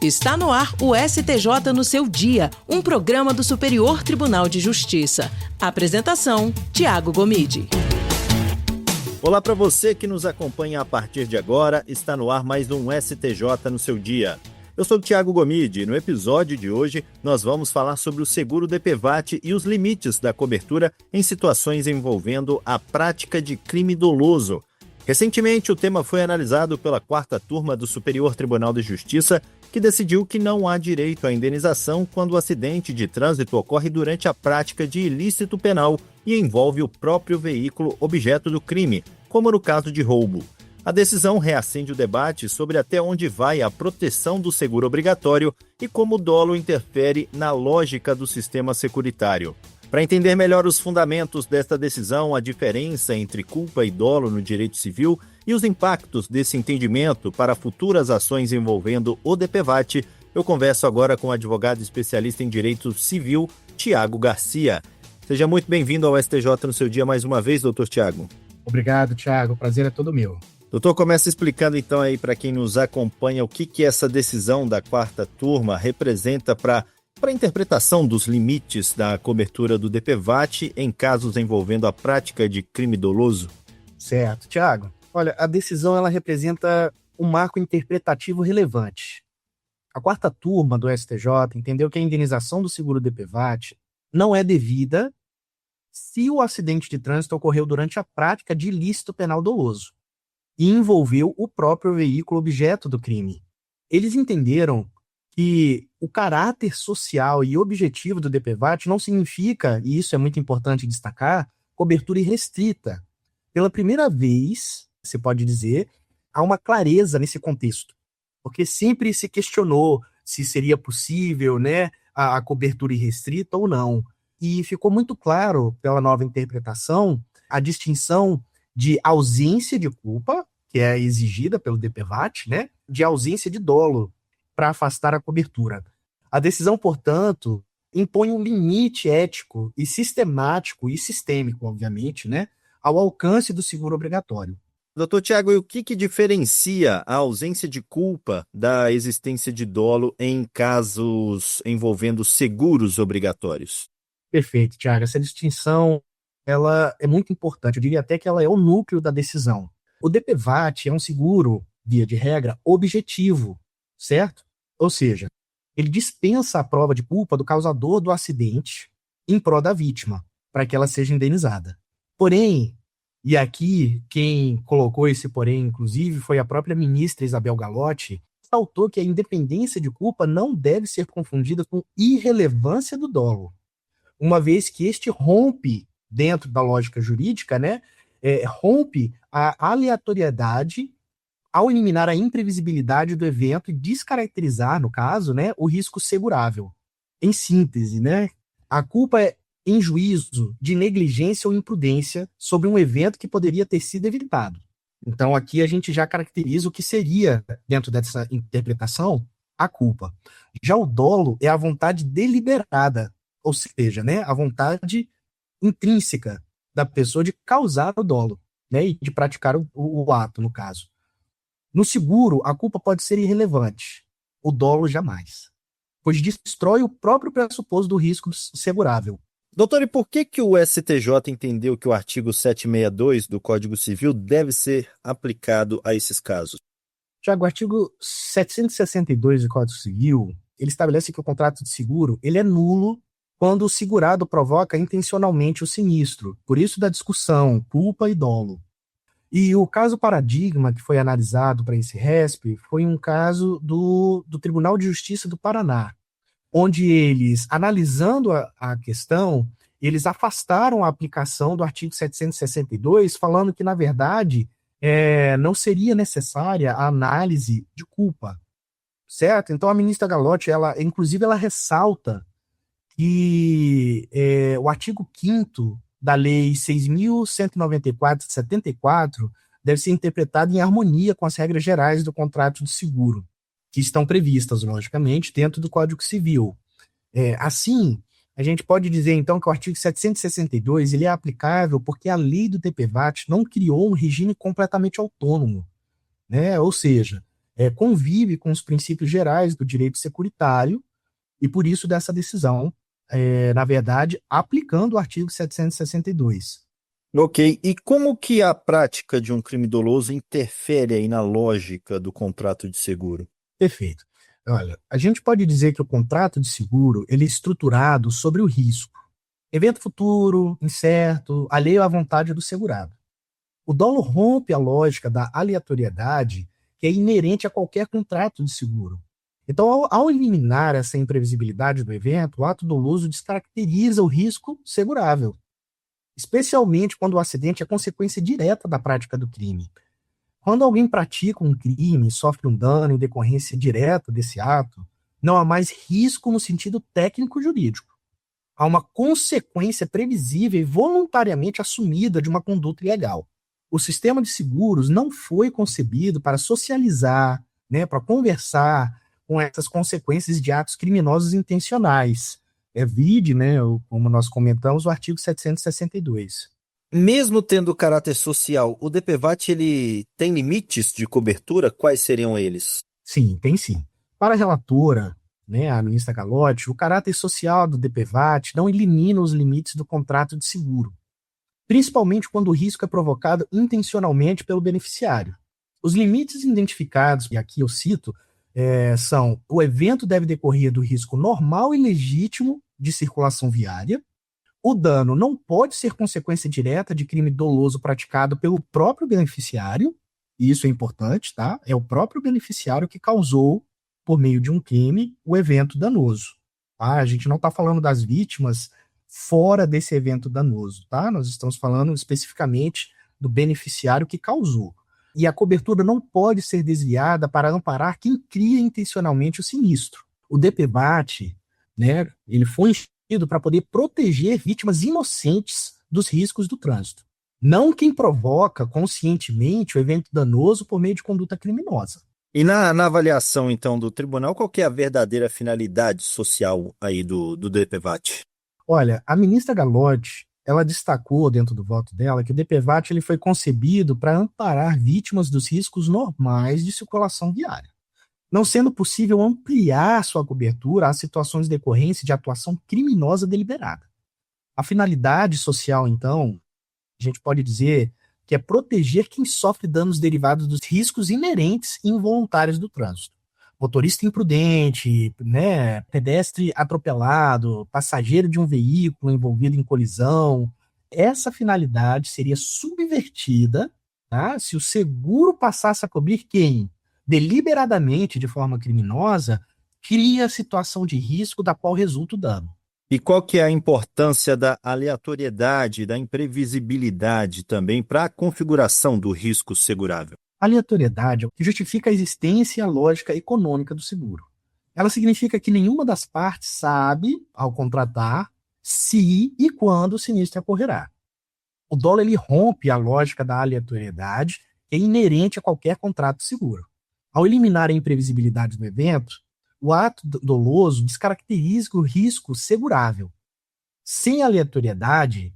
Está no ar o STJ no seu dia, um programa do Superior Tribunal de Justiça. Apresentação, Tiago Gomide. Olá para você que nos acompanha a partir de agora, está no ar mais um STJ no seu dia. Eu sou o Tiago Gomide e no episódio de hoje nós vamos falar sobre o seguro DPVAT e os limites da cobertura em situações envolvendo a prática de crime doloso. Recentemente, o tema foi analisado pela 4ª Turma do Superior Tribunal de Justiça, que decidiu que não há direito à indenização quando o acidente de trânsito ocorre durante a prática de ilícito penal e envolve o próprio veículo objeto do crime, como no caso de roubo. A decisão reacende o debate sobre até onde vai a proteção do seguro obrigatório e como o dolo interfere na lógica do sistema securitário. Para entender melhor os fundamentos desta decisão, a diferença entre culpa e dolo no direito civil e os impactos desse entendimento para futuras ações envolvendo o DPVAT, eu converso agora com o advogado especialista em direito civil, Tiago Garcia. Seja muito bem-vindo ao STJ no seu dia mais uma vez, doutor Tiago. Obrigado, Tiago. O prazer é todo meu. Doutor, começa explicando então aí para quem nos acompanha o que essa decisão da 4ª Turma representa para a interpretação dos limites da cobertura do DPVAT em casos envolvendo a prática de crime doloso. Certo, Tiago. Olha, a decisão ela representa um marco interpretativo relevante. A 4ª Turma do STJ entendeu que a indenização do seguro DPVAT não é devida se o acidente de trânsito ocorreu durante a prática de ilícito penal doloso e envolveu o próprio veículo objeto do crime. Eles entenderam que o caráter social e objetivo do DPVAT não significa, e isso é muito importante destacar, cobertura irrestrita. Pela primeira vez, se pode dizer, há uma clareza nesse contexto, porque sempre se questionou se seria possível, a cobertura irrestrita ou não. E ficou muito claro, pela nova interpretação, a distinção de ausência de culpa, que é exigida pelo DPVAT, de ausência de dolo, para afastar a cobertura. A decisão, portanto, impõe um limite ético e sistemático e sistêmico, obviamente, ao alcance do seguro obrigatório. Doutor Tiago, e o que diferencia a ausência de culpa da existência de dolo em casos envolvendo seguros obrigatórios? Perfeito, Tiago. Essa distinção ela é muito importante. Eu diria até que ela é o núcleo da decisão. O DPVAT é um seguro, via de regra, objetivo, certo? Ou seja, ele dispensa a prova de culpa do causador do acidente em prol da vítima, para que ela seja indenizada. Porém, e aqui quem colocou esse porém, inclusive, foi a própria ministra Isabel Galotti, ressaltou que a independência de culpa não deve ser confundida com irrelevância do dolo, uma vez que este rompe, dentro da lógica jurídica, rompe a aleatoriedade ao eliminar a imprevisibilidade do evento e descaracterizar, no caso, o risco segurável. Em síntese, a culpa é em juízo de negligência ou imprudência sobre um evento que poderia ter sido evitado. Então, aqui a gente já caracteriza o que seria, dentro dessa interpretação, a culpa. Já o dolo é a vontade deliberada, ou seja, a vontade intrínseca da pessoa de causar o dolo, e de praticar o ato, no caso. No seguro, a culpa pode ser irrelevante, o dolo jamais, pois destrói o próprio pressuposto do risco segurável. Doutor, e por que o STJ entendeu que o artigo 762 do Código Civil deve ser aplicado a esses casos? Tiago, o artigo 762 do Código Civil, ele estabelece que o contrato de seguro ele é nulo quando o segurado provoca intencionalmente o sinistro. Por isso da discussão, culpa e dolo. E o caso paradigma que foi analisado para esse RESP foi um caso do Tribunal de Justiça do Paraná, onde eles, analisando a questão, eles afastaram a aplicação do artigo 762, falando que, na verdade, não seria necessária a análise de culpa, certo? Então, a ministra Galotti, inclusive, ela ressalta que o artigo 5º da Lei 6.194 de 74 deve ser interpretado em harmonia com as regras gerais do contrato de seguro, que estão previstas, logicamente, dentro do Código Civil. Assim, a gente pode dizer, então, que o artigo 762 ele é aplicável porque a lei do DPVAT não criou um regime completamente autônomo, Ou seja, convive com os princípios gerais do direito securitário e por isso dessa decisão, na verdade, aplicando o artigo 762. Ok, e como que a prática de um crime doloso interfere aí na lógica do contrato de seguro? Perfeito. Olha, a gente pode dizer que o contrato de seguro ele é estruturado sobre o risco. Evento futuro, incerto, alheio à vontade do segurado. O dolo rompe a lógica da aleatoriedade que é inerente a qualquer contrato de seguro. Então, ao eliminar essa imprevisibilidade do evento, o ato doloso descaracteriza o risco segurável, especialmente quando o acidente é consequência direta da prática do crime. Quando alguém pratica um crime e sofre um dano em decorrência direta desse ato, não há mais risco no sentido técnico-jurídico. Há uma consequência previsível e voluntariamente assumida de uma conduta ilegal. O sistema de seguros não foi concebido para socializar, para conversar com essas consequências de atos criminosos intencionais. Vide, como nós comentamos, o artigo 762. Mesmo tendo caráter social, o DPVAT ele tem limites de cobertura? Quais seriam eles? Sim, tem sim. Para a relatora, a ministra Galotti, o caráter social do DPVAT não elimina os limites do contrato de seguro, principalmente quando o risco é provocado intencionalmente pelo beneficiário. Os limites identificados, e aqui eu cito, são: o evento deve decorrer do risco normal e legítimo de circulação viária, o dano não pode ser consequência direta de crime doloso praticado pelo próprio beneficiário, e isso é importante, tá? É o próprio beneficiário que causou, por meio de um crime, o evento danoso. Tá? A gente não está falando das vítimas fora desse evento danoso, tá? Nós estamos falando especificamente do beneficiário que causou. E a cobertura não pode ser desviada para amparar quem cria intencionalmente o sinistro. O DPVAT, ele foi instituído para poder proteger vítimas inocentes dos riscos do trânsito, não quem provoca conscientemente o evento danoso por meio de conduta criminosa. E na avaliação, então, do tribunal, qual que é a verdadeira finalidade social aí do DPVAT? Olha, a ministra Galotti, ela destacou dentro do voto dela que o DPVAT ele foi concebido para amparar vítimas dos riscos normais de circulação viária, não sendo possível ampliar sua cobertura às situações decorrentes de atuação criminosa deliberada. A finalidade social, então, a gente pode dizer que é proteger quem sofre danos derivados dos riscos inerentes e involuntários do trânsito. Motorista imprudente, pedestre atropelado, passageiro de um veículo envolvido em colisão. Essa finalidade seria subvertida, tá, se o seguro passasse a cobrir quem, deliberadamente, de forma criminosa, cria a situação de risco da qual resulta o dano. E qual que é a importância da aleatoriedade, da imprevisibilidade também para a configuração do risco segurável? A aleatoriedade é o que justifica a existência e a lógica econômica do seguro. Ela significa que nenhuma das partes sabe, ao contratar, se e quando o sinistro ocorrerá. O dolo ele rompe a lógica da aleatoriedade que é inerente a qualquer contrato de seguro. Ao eliminar a imprevisibilidade do evento, o ato doloso descaracteriza o risco segurável. Sem aleatoriedade,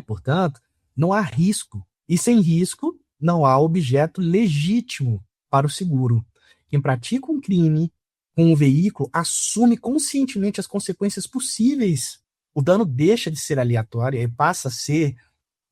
portanto, não há risco. E sem risco, não há objeto legítimo para o seguro. Quem pratica um crime com um veículo assume conscientemente as consequências possíveis. O dano deixa de ser aleatório e passa a ser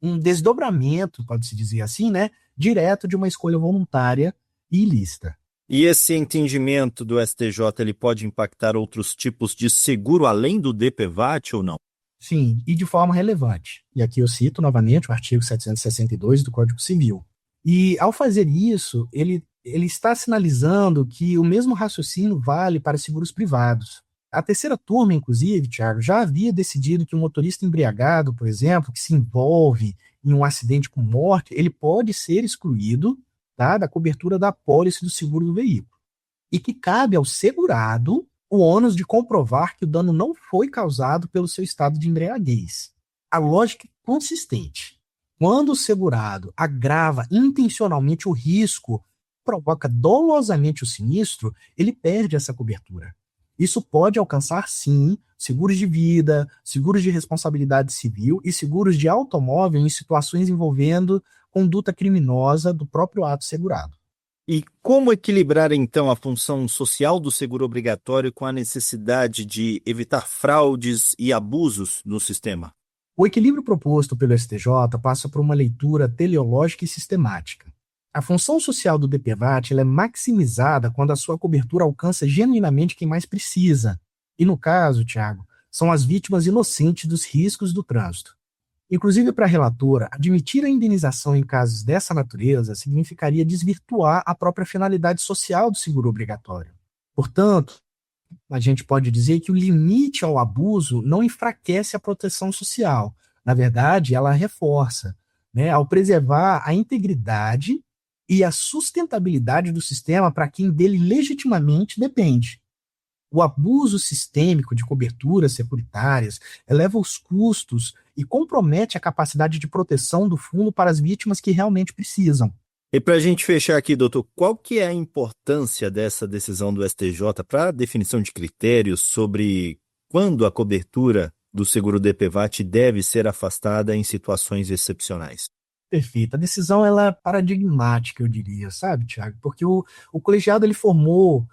um desdobramento, pode-se dizer assim, direto de uma escolha voluntária e ilícita. E esse entendimento do STJ ele pode impactar outros tipos de seguro além do DPVAT ou não? Sim, e de forma relevante. E aqui eu cito novamente o artigo 762 do Código Civil. E ao fazer isso, ele está sinalizando que o mesmo raciocínio vale para seguros privados. A terceira turma, inclusive, Thiago, já havia decidido que um motorista embriagado, por exemplo, que se envolve em um acidente com morte, ele pode ser excluído, tá, da cobertura da apólice do seguro do veículo. E que cabe ao segurado o ônus de comprovar que o dano não foi causado pelo seu estado de embriaguez. A lógica é consistente. Quando o segurado agrava intencionalmente o risco, provoca dolosamente o sinistro, ele perde essa cobertura. Isso pode alcançar, sim, seguros de vida, seguros de responsabilidade civil e seguros de automóvel em situações envolvendo conduta criminosa do próprio ato segurado. E como equilibrar, então, a função social do seguro obrigatório com a necessidade de evitar fraudes e abusos no sistema? O equilíbrio proposto pelo STJ passa por uma leitura teleológica e sistemática. A função social do DPVAT ela é maximizada quando a sua cobertura alcança genuinamente quem mais precisa. E no caso, Tiago, são as vítimas inocentes dos riscos do trânsito. Inclusive, para a relatora, admitir a indenização em casos dessa natureza significaria desvirtuar a própria finalidade social do seguro obrigatório. Portanto, a gente pode dizer que o limite ao abuso não enfraquece a proteção social. Na verdade, ela a reforça, né, ao preservar a integridade e a sustentabilidade do sistema para quem dele legitimamente depende. O abuso sistêmico de coberturas securitárias eleva os custos e compromete a capacidade de proteção do fundo para as vítimas que realmente precisam. E para a gente fechar aqui, doutor, qual que é a importância dessa decisão do STJ para a definição de critérios sobre quando a cobertura do seguro DPVAT deve ser afastada em situações excepcionais? Perfeito. A decisão ela é paradigmática, eu diria, sabe, Tiago? Porque o colegiado ele formou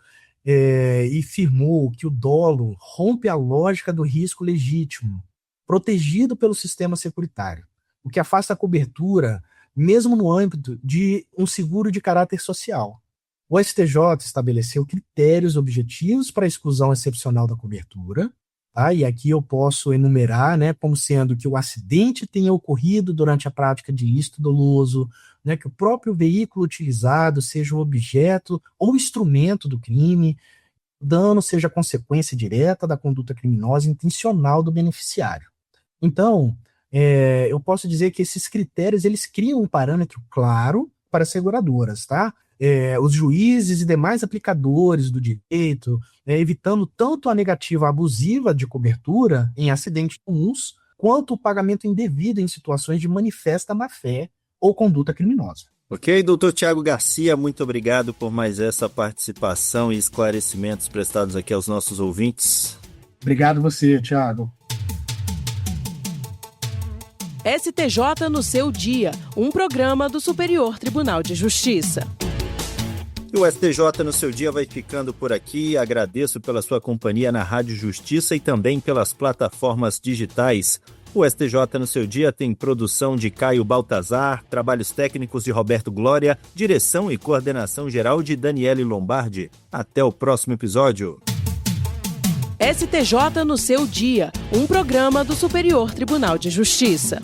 e firmou que o dolo rompe a lógica do risco legítimo, protegido pelo sistema securitário, o que afasta a cobertura, mesmo no âmbito de um seguro de caráter social. O STJ estabeleceu critérios objetivos para a exclusão excepcional da cobertura, tá? E aqui eu posso enumerar, né, como sendo que o acidente tenha ocorrido durante a prática de ilícito doloso, né, que o próprio veículo utilizado seja o objeto ou instrumento do crime, o dano seja consequência direta da conduta criminosa intencional do beneficiário. Então, eu posso dizer que esses critérios eles criam um parâmetro claro para as seguradoras, tá? Os juízes e demais aplicadores do direito, evitando tanto a negativa abusiva de cobertura em acidentes comuns, quanto o pagamento indevido em situações de manifesta má-fé ou conduta criminosa. Ok, doutor Tiago Garcia, muito obrigado por mais essa participação e esclarecimentos prestados aqui aos nossos ouvintes. Obrigado você, Tiago. STJ no seu dia, um programa do Superior Tribunal de Justiça. E o STJ no seu dia vai ficando por aqui. Agradeço pela sua companhia na Rádio Justiça e também pelas plataformas digitais. O STJ no seu dia tem produção de Caio Baltazar, trabalhos técnicos de Roberto Glória, direção e coordenação geral de Daniele Lombardi. Até o próximo episódio. STJ no seu dia, um programa do Superior Tribunal de Justiça.